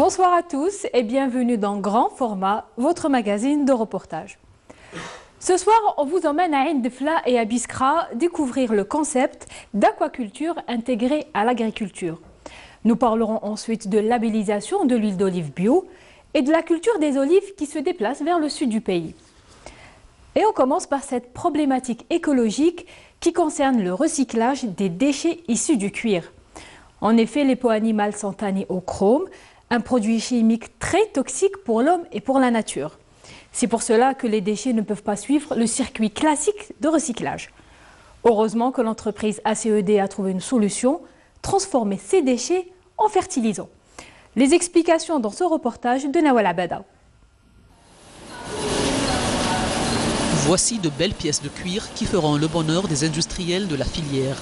Bonsoir à tous et bienvenue dans Grand Format, votre magazine de reportage. Ce soir, on vous emmène à Ain Dfla et à Biskra découvrir le concept d'aquaculture intégrée à l'agriculture. Nous parlerons ensuite de labellisation de l'huile d'olive bio et de la culture des olives qui se déplacent vers le sud du pays. Et on commence par cette problématique écologique qui concerne le recyclage des déchets issus du cuir. En effet, les peaux animales sont tannées au chrome, un produit chimique très toxique pour l'homme et pour la nature. C'est pour cela que les déchets ne peuvent pas suivre le circuit classique de recyclage. Heureusement que l'entreprise ACED a trouvé une solution, transformer ces déchets en fertilisants. Les explications dans ce reportage de Nawal Abada. Voici de belles pièces de cuir qui feront le bonheur des industriels de la filière.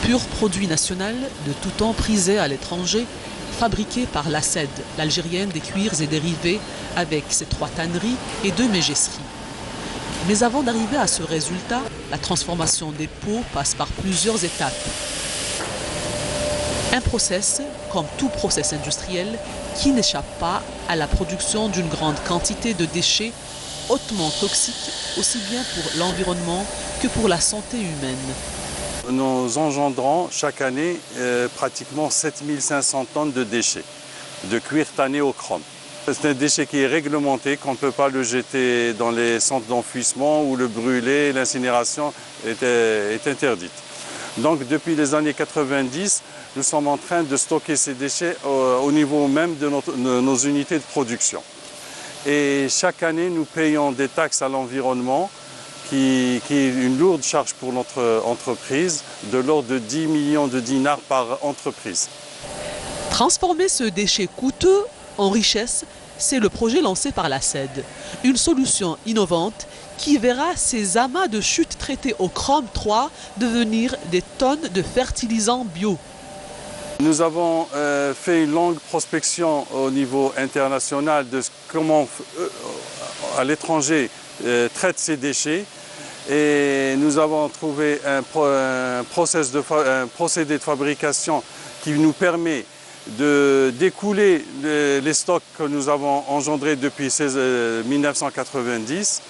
Pur produit national, de tout temps prisé à l'étranger, fabriqué par l'ACED, l'Algérienne des cuirs et dérivés, avec ses 3 tanneries et 2 mégesseries. Mais avant d'arriver à ce résultat, la transformation des peaux passe par plusieurs étapes. Un process, comme tout process industriel, qui n'échappe pas à la production d'une grande quantité de déchets hautement toxiques, aussi bien pour l'environnement que pour la santé humaine. Nous engendrons chaque année pratiquement 7500 tonnes de déchets, de cuir tanné au chrome. C'est un déchet qui est réglementé, qu'on ne peut pas le jeter dans les centres d'enfouissement où le brûler, l'incinération est interdite. Donc depuis les années 90, nous sommes en train de stocker ces déchets au niveau même de nos unités de production. Et chaque année, nous payons des taxes à l'environnement, qui est une lourde charge pour notre entreprise, de l'ordre de 10 millions de dinars par entreprise. Transformer ce déchet coûteux en richesse, c'est le projet lancé par l'ACED. Une solution innovante qui verra ces amas de chutes traités au chrome 3 devenir des tonnes de fertilisants bio. Nous avons fait une longue prospection au niveau international de comment à l'étranger traite ces déchets et nous avons trouvé un procédé de fabrication qui nous permet de découler les stocks que nous avons engendrés depuis 1990.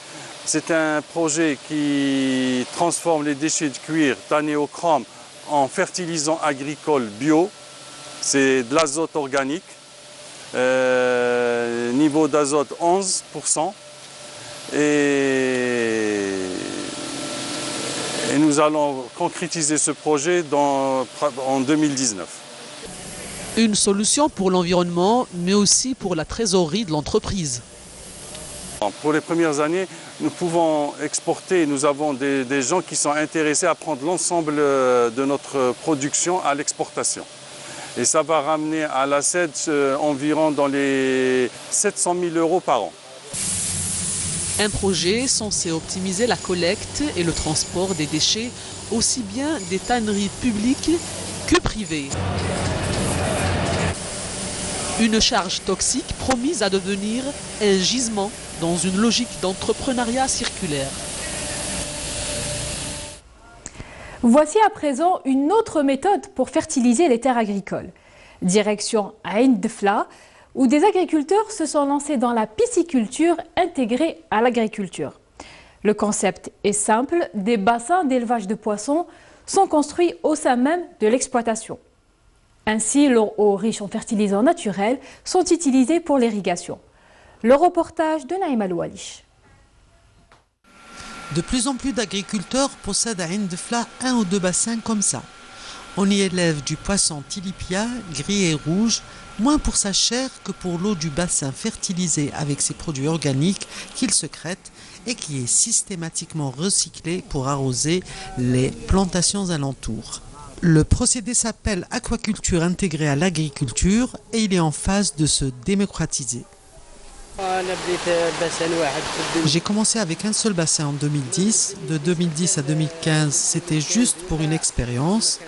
C'est un projet qui transforme les déchets de cuir tannés au chrome en fertilisants agricoles bio. C'est de l'azote organique, niveau d'azote 11%. Et nous allons concrétiser ce projet en 2019. Une solution pour l'environnement, mais aussi pour la trésorerie de l'entreprise. Pour les premières années, nous pouvons exporter. Nous avons des gens qui sont intéressés à prendre l'ensemble de notre production à l'exportation. Et ça va ramener à l'ACED environ dans les 700 000 € par an. Un projet censé optimiser la collecte et le transport des déchets, aussi bien des tanneries publiques que privées. Une charge toxique promise à devenir un gisement dans une logique d'entrepreneuriat circulaire. Voici à présent une autre méthode pour fertiliser les terres agricoles. Direction Ain Dfla, où des agriculteurs se sont lancés dans la pisciculture intégrée à l'agriculture. Le concept est simple, des bassins d'élevage de poissons sont construits au sein même de l'exploitation. Ainsi, leurs eaux riches en fertilisants naturels sont utilisées pour l'irrigation. Le reportage de Naïma Loualish. De plus en plus d'agriculteurs possèdent à Ain Dfla 1 ou 2 bassins comme ça. On y élève du poisson tilapia, gris et rouge, moins pour sa chair que pour l'eau du bassin fertilisé avec ses produits organiques qu'il secrète et qui est systématiquement recyclé pour arroser les plantations alentours. Le procédé s'appelle aquaculture intégrée à l'agriculture et il est en phase de se démocratiser. J'ai commencé avec un seul bassin en 2010. De 2010 à 2015, c'était juste pour une expérience.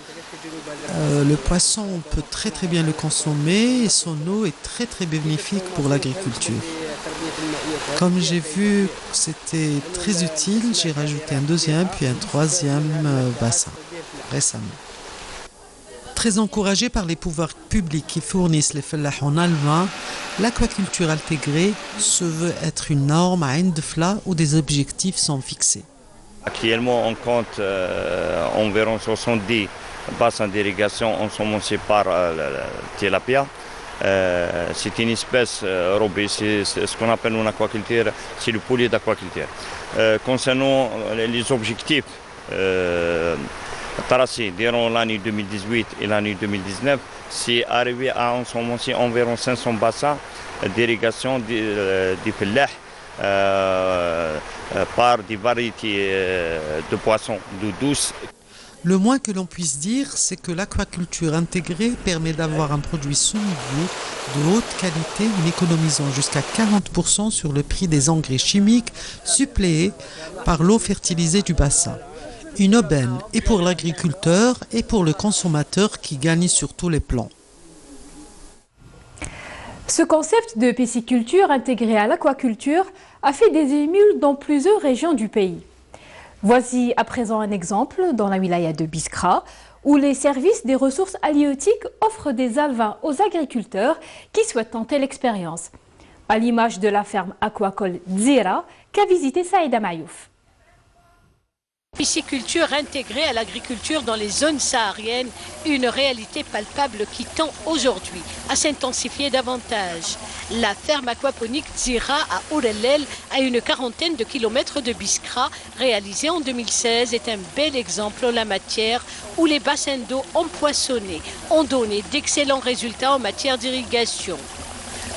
Le poisson, on peut très bien le consommer et son eau est très bénéfique pour l'agriculture. Comme j'ai vu que c'était très utile, j'ai rajouté un 2e puis un 3e bassin récemment. Très encouragée par les pouvoirs publics qui fournissent les fellahs en alevin, l'aquaculture intégrée se veut être une norme à Ain Defla où des objectifs sont fixés. Actuellement, on compte environ 70 bassins d'irrigation ensemencés par la tilapia. C'est une espèce robuste, c'est ce qu'on appelle une aquaculture, c'est le poulet d'aquaculture. Concernant les objectifs tracés durant l'année 2018 et l'année 2019, c'est arrivé à ensemencer environ 500 bassins d'irrigation des fellahs par des variétés de poissons d'eau douce. Le moins que l'on puisse dire, c'est que l'aquaculture intégrée permet d'avoir un produit sous-niveau de haute qualité en économisant jusqu'à 40% sur le prix des engrais chimiques suppléés par l'eau fertilisée du bassin. Une aubaine et pour l'agriculteur et pour le consommateur qui gagne sur tous les plans. Ce concept de pisciculture intégrée à l'aquaculture a fait des émules dans plusieurs régions du pays. Voici à présent un exemple dans la wilaya de Biskra, où les services des ressources halieutiques offrent des alevins aux agriculteurs qui souhaitent tenter l'expérience. À l'image de la ferme aquacole Dzira qu'a visité Saïda Mayouf. Pisciculture intégrée à l'agriculture dans les zones sahariennes, une réalité palpable qui tend aujourd'hui à s'intensifier davantage. La ferme aquaponique Dzira à Ourellel, à une quarantaine de kilomètres de Biskra, réalisée en 2016, est un bel exemple en la matière où les bassins d'eau empoisonnés ont donné d'excellents résultats en matière d'irrigation.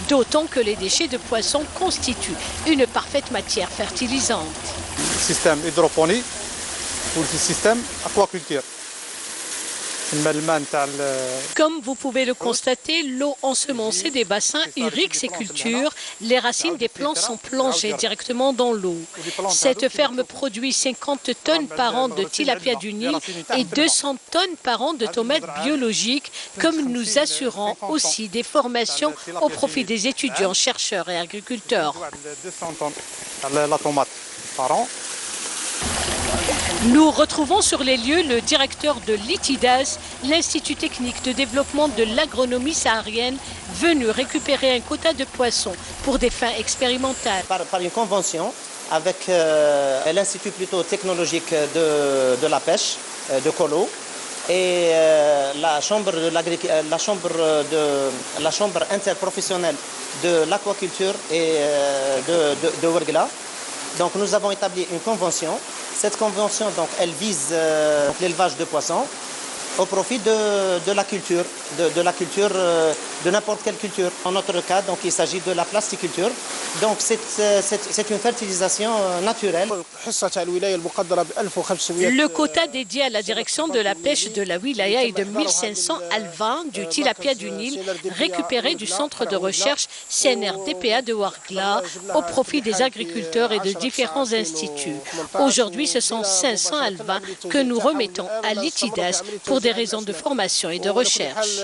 D'autant que les déchets de poissons constituent une parfaite matière fertilisante. Système hydroponique ou le système aquaculture. Comme vous pouvez le constater, l'eau ensemencée des bassins irrigue ces cultures. Les racines des plantes sont plongées directement dans l'eau. Cette ferme produit 50 tonnes par an de tilapia du Nil et 200 tonnes par an de tomates biologiques, comme nous assurons aussi des formations au profit des étudiants, chercheurs et agriculteurs. 200 tonnes la tomate par an. Nous retrouvons sur les lieux le directeur de l'ITIDAS, l'Institut technique de développement de l'agronomie saharienne, venu récupérer un quota de poissons pour des fins expérimentales. Par une convention avec l'Institut plutôt technologique de la pêche de Kolo et la chambre interprofessionnelle de l'aquaculture et de Ouergla. Donc nous avons établi une convention. Cette convention, donc, elle vise l'élevage de poissons au profit de la culture, de n'importe quelle culture. En notre cas, donc, il s'agit de la plasticulture. Donc c'est une fertilisation naturelle. Le quota dédié à la direction de la pêche de la wilaya est de 1500 alevins du tilapia du Nil récupérés du centre de recherche CNRDPA de Ouargla au profit des agriculteurs et de différents instituts. Aujourd'hui, ce sont 500 alevins que nous remettons à l'ITIDAS pour des raisons de formation et de recherche.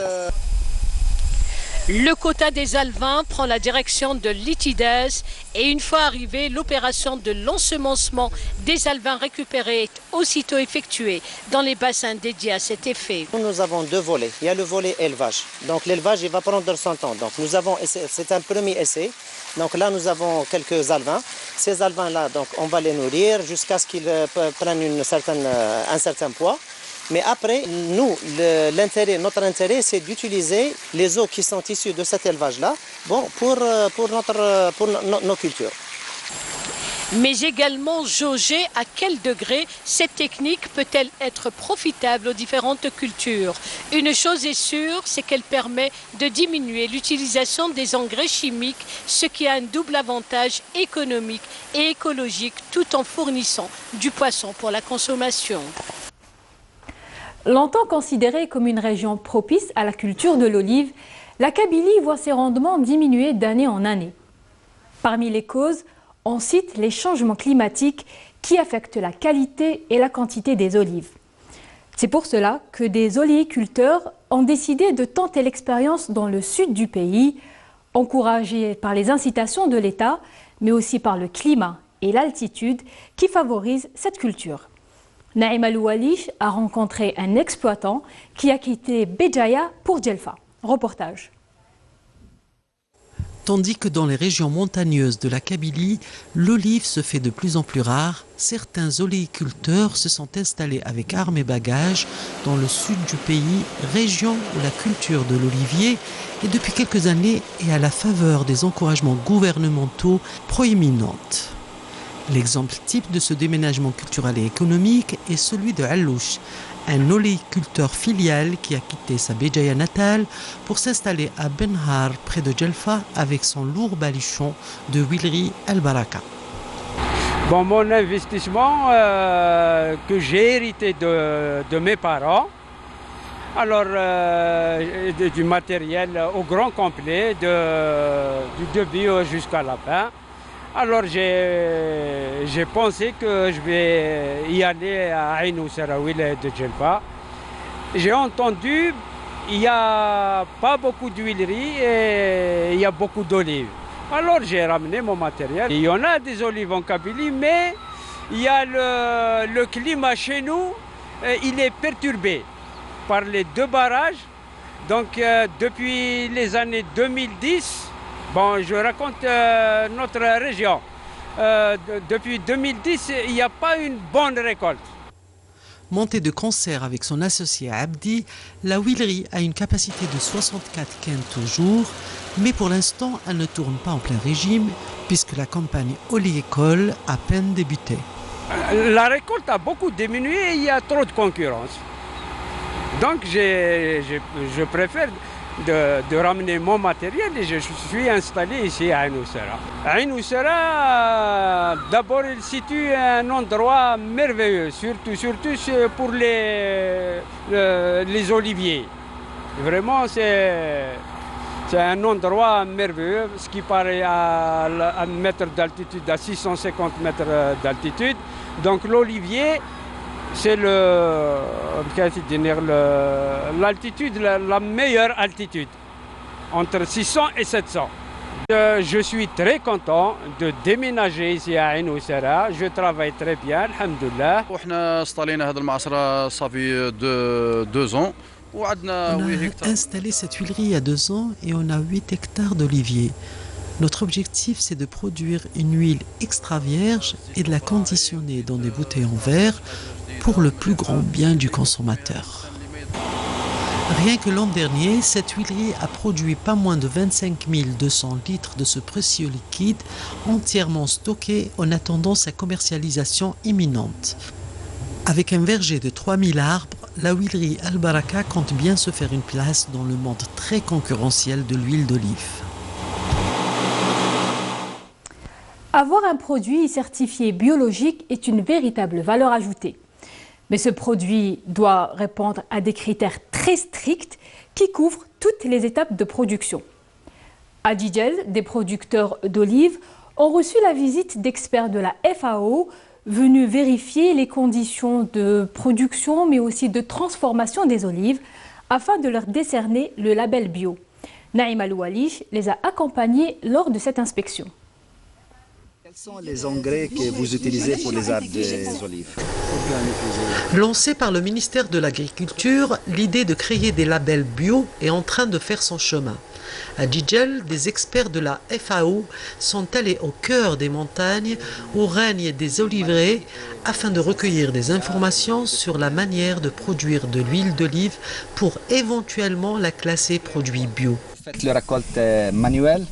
Le quota des alevins prend la direction de l'ITIDAS et une fois arrivé, l'opération de l'ensemencement des alevins récupérés est aussitôt effectuée dans les bassins dédiés à cet effet. Nous avons deux volets. Il y a le volet élevage. Donc l'élevage, il va prendre son temps. Donc nous avons, c'est un premier essai. Donc là, nous avons quelques alevins. Ces alevins-là, donc on va les nourrir jusqu'à ce qu'ils prennent un certain poids. Mais après, nous, notre intérêt, c'est d'utiliser les eaux qui sont issues de cet élevage-là pour nos cultures. Mais également jauger à quel degré cette technique peut-elle être profitable aux différentes cultures. Une chose est sûre, c'est qu'elle permet de diminuer l'utilisation des engrais chimiques, ce qui a un double avantage économique et écologique tout en fournissant du poisson pour la consommation. Longtemps considérée comme une région propice à la culture de l'olive, la Kabylie voit ses rendements diminuer d'année en année. Parmi les causes, on cite les changements climatiques qui affectent la qualité et la quantité des olives. C'est pour cela que des oléiculteurs ont décidé de tenter l'expérience dans le sud du pays, encouragés par les incitations de l'État, mais aussi par le climat et l'altitude qui favorisent cette culture. Naïma Loualish a rencontré un exploitant qui a quitté Béjaïa pour Djelfa. Reportage. Tandis que dans les régions montagneuses de la Kabylie, l'olive se fait de plus en plus rare, certains oléiculteurs se sont installés avec armes et bagages dans le sud du pays, région où la culture de l'olivier est depuis quelques années et à la faveur des encouragements gouvernementaux proéminente. L'exemple type de ce déménagement culturel et économique est celui de Allouch, un oléiculteur filial qui a quitté sa Béjaïa natale pour s'installer à Benhar, près de Djelfa, avec son lourd baluchon de huilerie Al Baraka. Bon, mon investissement que j'ai hérité de mes parents, alors du matériel au grand complet, du début jusqu'à la fin. Alors j'ai pensé que je vais y aller à Ain Oussarawil de Djelfa. J'ai entendu il n'y a pas beaucoup d'huileries et il y a beaucoup d'olives. Alors j'ai ramené mon matériel. Il y en a des olives en Kabylie, mais il y a le climat chez nous, il est perturbé par les deux barrages. Donc depuis les années 2010, bon, je raconte notre région. Depuis 2010, il n'y a pas une bonne récolte. Montée de concert avec son associé Abdi, la huilerie a une capacité de 64 quintes au jour, mais pour l'instant, elle ne tourne pas en plein régime puisque la campagne oléicole a à peine débuté. La récolte a beaucoup diminué et il y a trop de concurrence. Donc je préfère de ramener mon matériel et je suis installé ici à Ain Oussara. Ain Oussara, d'abord il situe un endroit merveilleux, surtout pour les oliviers. Vraiment c'est un endroit merveilleux, ce qui paraît à 1 mètre d'altitude, à 650 mètres d'altitude. Donc l'olivier, c'est l'altitude, la meilleure altitude, entre 600 et 700. Je suis très content de déménager ici à Ain Oussara. Je travaille très bien, alhamdoulilah. On a installé cette huilerie il y a 2 ans et on a 8 hectares d'oliviers. Notre objectif, c'est de produire une huile extra vierge et de la conditionner dans des bouteilles en verre pour le plus grand bien du consommateur. Rien que l'an dernier, cette huilerie a produit pas moins de 25 200 litres de ce précieux liquide entièrement stocké en attendant sa commercialisation imminente. Avec un verger de 3000 arbres, la huilerie Al Baraka compte bien se faire une place dans le monde très concurrentiel de l'huile d'olive. Avoir un produit certifié biologique est une véritable valeur ajoutée. Mais ce produit doit répondre à des critères très stricts qui couvrent toutes les étapes de production. À Djidjel, des producteurs d'olives ont reçu la visite d'experts de la FAO venus vérifier les conditions de production mais aussi de transformation des olives afin de leur décerner le label bio. Naïma Loualish les a accompagnés lors de cette inspection. Quels sont les engrais que vous utilisez pour les arbres des olives? Lancée par le ministère de l'Agriculture, l'idée de créer des labels bio est en train de faire son chemin. À Djidjel, des experts de la FAO sont allés au cœur des montagnes où règnent des oliveraies afin de recueillir des informations sur la manière de produire de l'huile d'olive pour éventuellement la classer produit bio. Vous faites la récolte manuelle?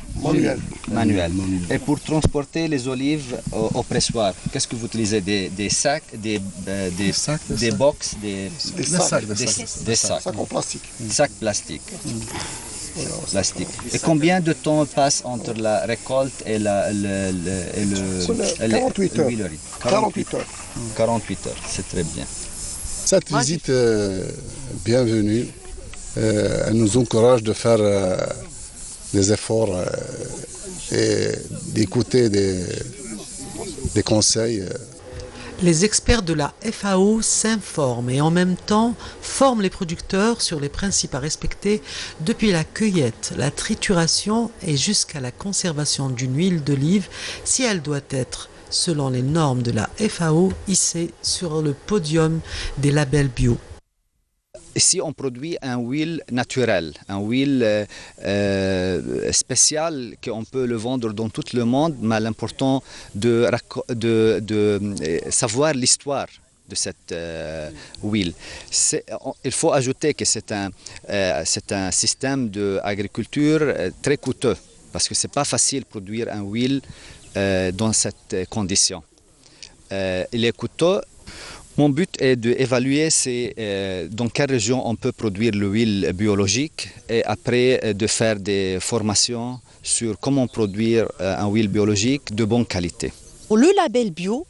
Manuelle. Et pour transporter les olives au pressoir, qu'est-ce que vous utilisez? Des sacs, des box, des sacs en plastique. Sacs plastiques. Plastique. Et combien de temps passe entre la récolte et le 48 heures. 48 heures. 48 heures, c'est très bien. Cette visite bienvenue. Elle nous encourage de faire des efforts et d'écouter des conseils. Les experts de la FAO s'informent et en même temps forment les producteurs sur les principes à respecter depuis la cueillette, la trituration et jusqu'à la conservation d'une huile d'olive si elle doit être selon les normes de la FAO hissées sur le podium des labels bio. Ici, on produit un huile naturel, un huile spécial qu'on peut le vendre dans tout le monde, mais l'important de savoir l'histoire de cette huile. Il faut ajouter que c'est un système d'agriculture très coûteux, parce que ce n'est pas facile de produire un huile dans cette condition. Il est coûteux. Mon but est d'évaluer dans quelle région on peut produire l'huile biologique et après de faire des formations sur comment produire un huile biologique de bonne qualité. Le label bio,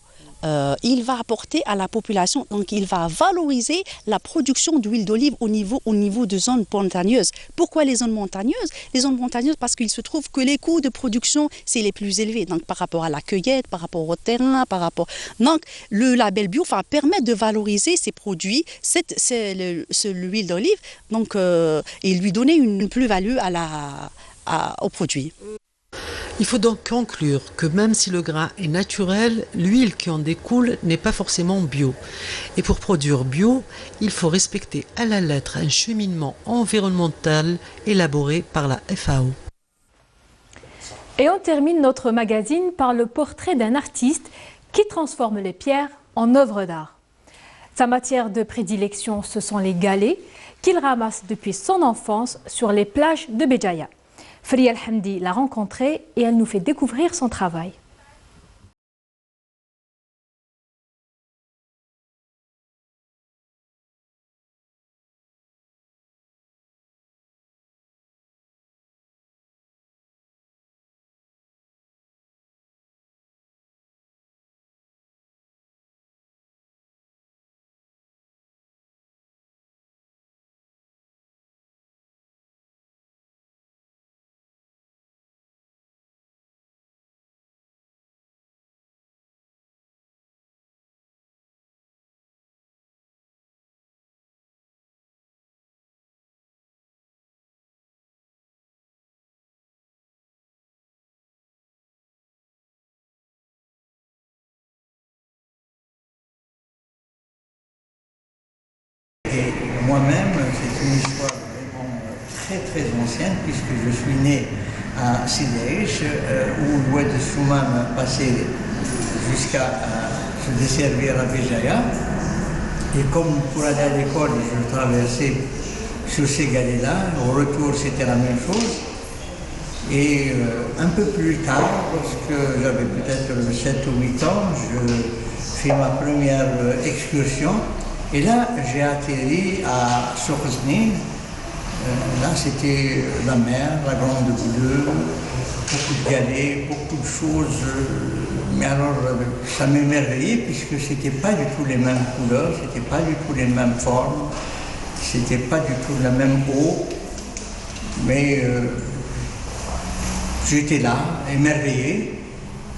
il va apporter à la population, donc il va valoriser la production d'huile d'olive au niveau de zones montagneuses. Pourquoi les zones montagneuses? Les zones montagneuses parce qu'il se trouve que les coûts de production, c'est les plus élevés. Donc par rapport à la cueillette, par rapport au terrain, Donc le label bio va permettre de valoriser ces produits, l'huile d'olive, donc, et lui donner une plus-value au produit. Il faut donc conclure que même si le grain est naturel, l'huile qui en découle n'est pas forcément bio. Et pour produire bio, il faut respecter à la lettre un cheminement environnemental élaboré par la FAO. Et on termine notre magazine par le portrait d'un artiste qui transforme les pierres en œuvres d'art. Sa matière de prédilection, ce sont les galets qu'il ramasse depuis son enfance sur les plages de Béjaïa. Fria El-Hamdi l'a rencontrée et elle nous fait découvrir son travail. Et moi-même, c'est une histoire vraiment très très ancienne puisque je suis né à Sidaïch où l'oued de Soumam passait jusqu'à se desservir à Béjaïa. Et comme pour aller à l'école, je traversais sur ces galets-là. Au retour, c'était la même chose. Et un peu plus tard, lorsque j'avais peut-être 7 ou 8 ans, je fais ma première excursion. Et là, j'ai atterri à Sokhosni. Là, c'était la mer, la Grande Bleue, beaucoup de galets, beaucoup de choses. Mais alors, ça m'émerveillait puisque ce n'était pas du tout les mêmes couleurs, ce n'était pas du tout les mêmes formes, ce n'était pas du tout la même eau. Mais j'étais là, émerveillé.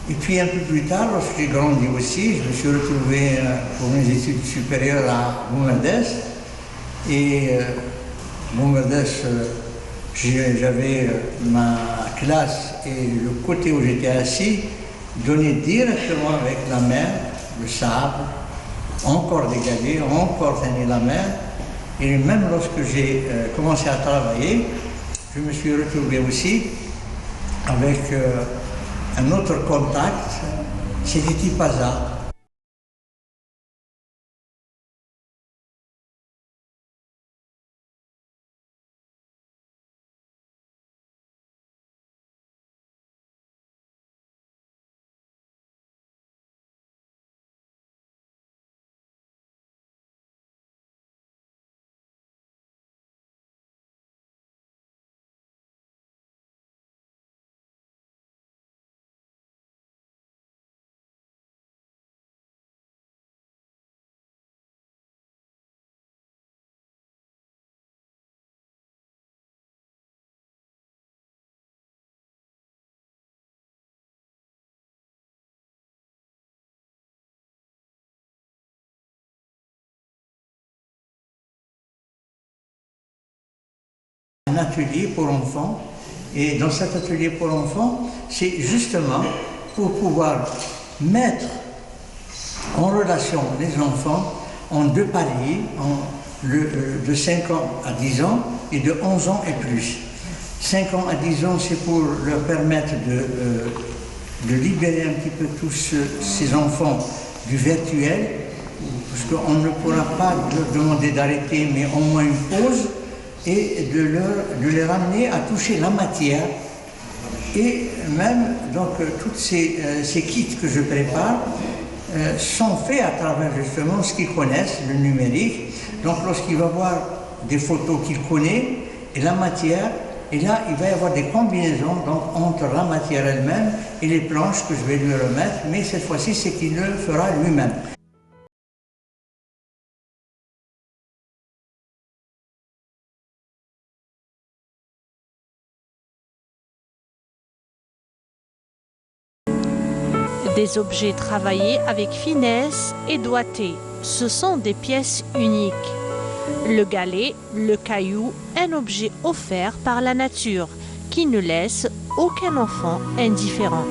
Et puis un peu plus tard, lorsque j'ai grandi aussi, je me suis retrouvé pour mes études supérieures à Boumerdès. Et Boumerdès, j'avais ma classe et le côté où j'étais assis donnait directement avec la mer, le sable, encore des galets, encore la mer. Et même lorsque j'ai commencé à travailler, je me suis retrouvé aussi avec un autre contact, c'était Tipaza. Un atelier pour enfants, et dans cet atelier pour enfants, c'est justement pour pouvoir mettre en relation les enfants en deux paliers, de 5 ans à 10 ans et de 11 ans et plus. 5 ans à 10 ans, c'est pour leur permettre de libérer un petit peu tous ces enfants du virtuel, parce qu'on ne pourra pas leur demander d'arrêter, mais au moins une pause, et de les ramener à toucher la matière. Et même, donc, tous ces kits que je prépare sont faits à travers justement ce qu'ils connaissent, le numérique. Donc lorsqu'il va voir des photos qu'il connaît et la matière, et là il va y avoir des combinaisons donc, entre la matière elle-même et les planches que je vais lui remettre, mais cette fois-ci c'est qu'il le fera lui-même. Des objets travaillés avec finesse et doigté. Ce sont des pièces uniques. Le galet, le caillou, un objet offert par la nature qui ne laisse aucun enfant indifférent.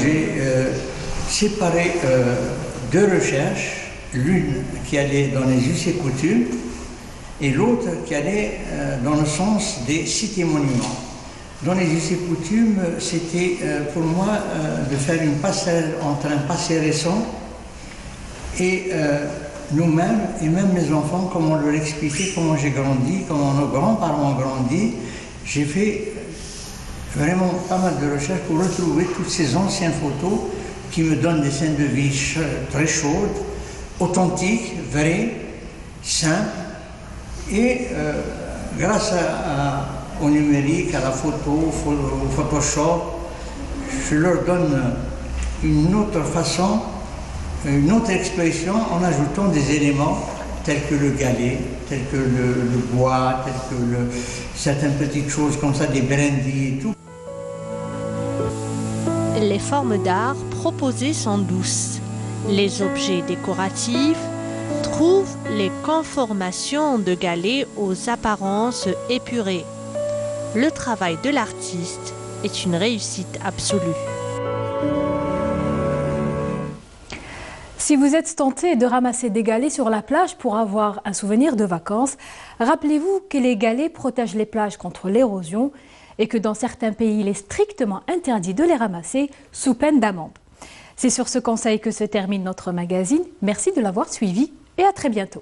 J'ai séparé deux recherches, l'une qui allait dans les us et coutumes et l'autre qui allait dans le sens des sites et monuments. Dans les us et coutumes, c'était pour moi de faire une passerelle entre un passé récent et nous-mêmes, et même mes enfants, comment leur expliquer comment j'ai grandi, comment nos grands-parents ont grandi. J'ai fait vraiment pas mal de recherches pour retrouver toutes ces anciennes photos qui me donnent des scènes de vie très chaudes, authentiques, vraies, simples, et grâce au numérique, à la photo, au Photoshop, je leur donne une autre façon, une autre expression en ajoutant des éléments tels que le galet, tels que le bois, tels que certaines petites choses comme ça, des brindilles et tout. Les formes d'art proposées sont douces. Les objets décoratifs trouvent les conformations de galets aux apparences épurées. Le travail de l'artiste est une réussite absolue. Si vous êtes tenté de ramasser des galets sur la plage pour avoir un souvenir de vacances, rappelez-vous que les galets protègent les plages contre l'érosion et que dans certains pays, il est strictement interdit de les ramasser sous peine d'amende. C'est sur ce conseil que se termine notre magazine. Merci de l'avoir suivi et à très bientôt.